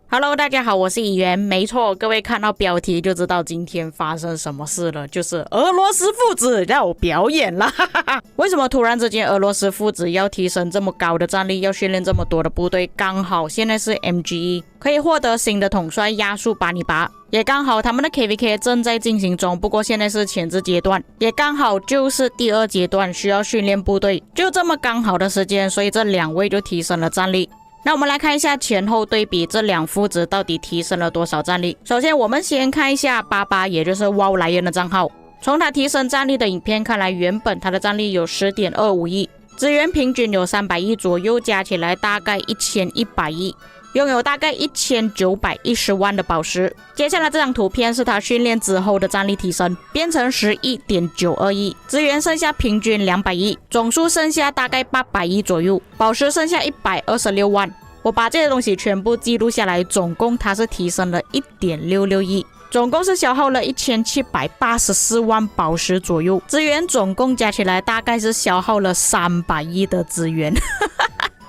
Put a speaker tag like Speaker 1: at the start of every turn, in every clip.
Speaker 1: Hello， 大家好，我是议员。没错，各位看到标题就知道今天发生什么事了，就是俄罗斯父子要表演了。为什么突然之间俄罗斯父子要提升这么高的战力，要训练这么多的部队？刚好现在是 MGE 可以获得新的统帅亚速巴尼拔，也刚好他们的 KVK 正在进行中，不过现在是前置阶段，也刚好就是第二阶段需要训练部队，就这么刚好的时间，所以这两位就提升了战力。那我们来看一下前后对比，这两父子到底提升了多少战力。首先我们先看一下爸爸，也就是WoW莱恩的账号。从他提升战力的影片看来，原本他的战力有 10.25 亿，资源平均有300亿左右，加起来大概1100亿，拥有大概1910万的宝石。接下来这张图片是他训练之后的战力提升，变成11.92亿，资源剩下平均200亿，总数剩下大概800亿左右，宝石剩下126万。我把这些东西全部记录下来，总共它是提升了 1.66 亿，总共是消耗了1784万宝石左右，资源总共加起来大概是消耗了300亿的资源。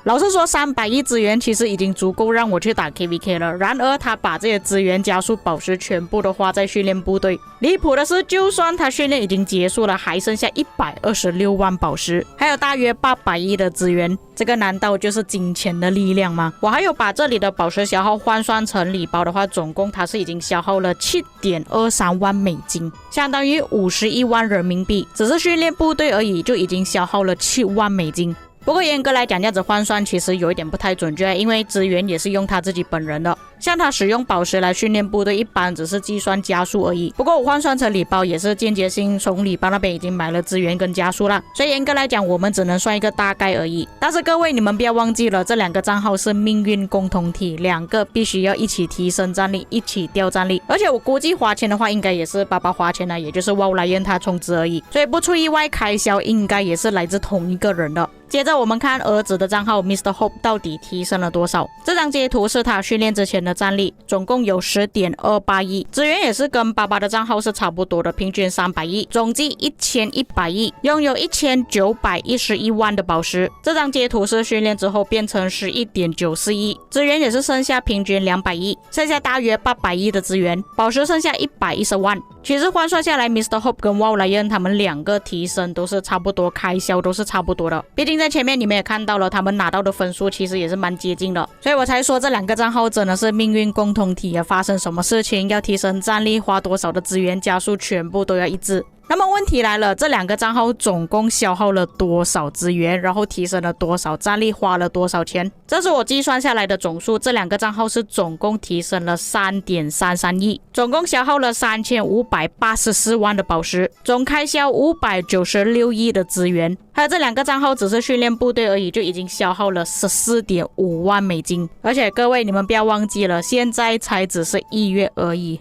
Speaker 1: 老实说，300亿资源其实已经足够让我去打 KVK 了。然而，他把这些资源加速宝石全部都花在训练部队。离谱的是，就算他训练已经结束了，还剩下126万宝石，还有大约800亿的资源。这个难道就是金钱的力量吗？我还有把这里的宝石消耗换算成礼包的话，总共它是已经消耗了7.23万美金，相当于51万人民币。只是训练部队而已，就已经消耗了7万美金。不过严格来讲，这样子换算其实有一点不太准确，因为资源也是用他自己本人的。像他使用宝石来训练部队，一般只是计算加速而已。不过我换算成礼包也是间接性从礼包那边已经买了资源跟加速了，所以严格来讲，我们只能算一个大概而已。但是各位，你们不要忘记了，这两个账号是命运共同体，两个必须要一起提升战力，一起掉战力。而且我估计花钱的话，应该也是爸爸花钱了，也就是WoW莱恩他充值而已。所以不出意外，开销应该也是来自同一个人的。接着我们看儿子的账号 Mr. Hope 到底提升了多少。这张截图是他训练之前的战力，总共有 10.28 亿，资源也是跟爸爸的账号是差不多的，平均300亿，总计1100亿，拥有1911万的宝石。这张截图是训练之后变成 11.94 亿，资源也是剩下平均200亿，剩下大约800亿的资源，宝石剩下110万。其实换算下来 Mr. Hope 跟WoW莱恩他们两个提升都是差不多，开销都是差不多的，毕竟在前面你们也看到了，他们拿到的分数其实也是蛮接近的，所以我才说这两个账号真的是命运共同体啊！发生什么事情要提升战力，花多少的资源加速，全部都要一致。那么问题来了，这两个账号总共消耗了多少资源，然后提升了多少战力，花了多少钱？这是我计算下来的总数，这两个账号是总共提升了 3.33 亿，总共消耗了3584万的宝石，总开销596亿的资源。还有这两个账号只是训练部队而已，就已经消耗了 14.5 万美金。而且各位，你们不要忘记了，现在才只是1月而已，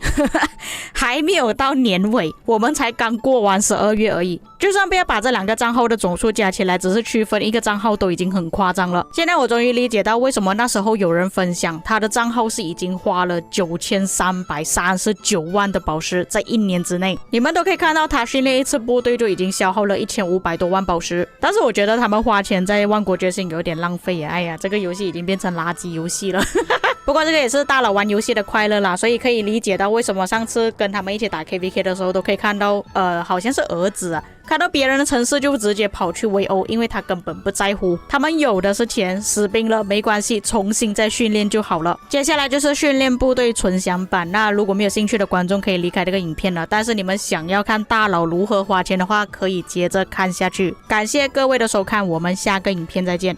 Speaker 1: 还没有到年尾，我们才刚过完12月而已。就算不要把这两个账号的总数加起来，只是区分一个账号都已经很夸张了。现在我终于理解到为什么那时候有人分享他的账号是已经花了9339万的宝石在1年之内。你们都可以看到他训练一次部队就已经消耗了1500多万宝石。但是我觉得他们花钱在万国觉醒有点浪费耶，哎呀，这个游戏已经变成垃圾游戏了。不过这个也是大佬玩游戏的快乐啦，所以可以理解到为什么上次跟他们一起打 KVK 的时候都可以看到好像是儿子啊，看到别人的城市就直接跑去围殴，因为他根本不在乎，他们有的是钱，死兵了没关系，重新再训练就好了。接下来就是训练部队纯享版，那如果没有兴趣的观众可以离开这个影片了，但是你们想要看大佬如何花钱的话，可以接着看下去。感谢各位的收看，我们下个影片再见。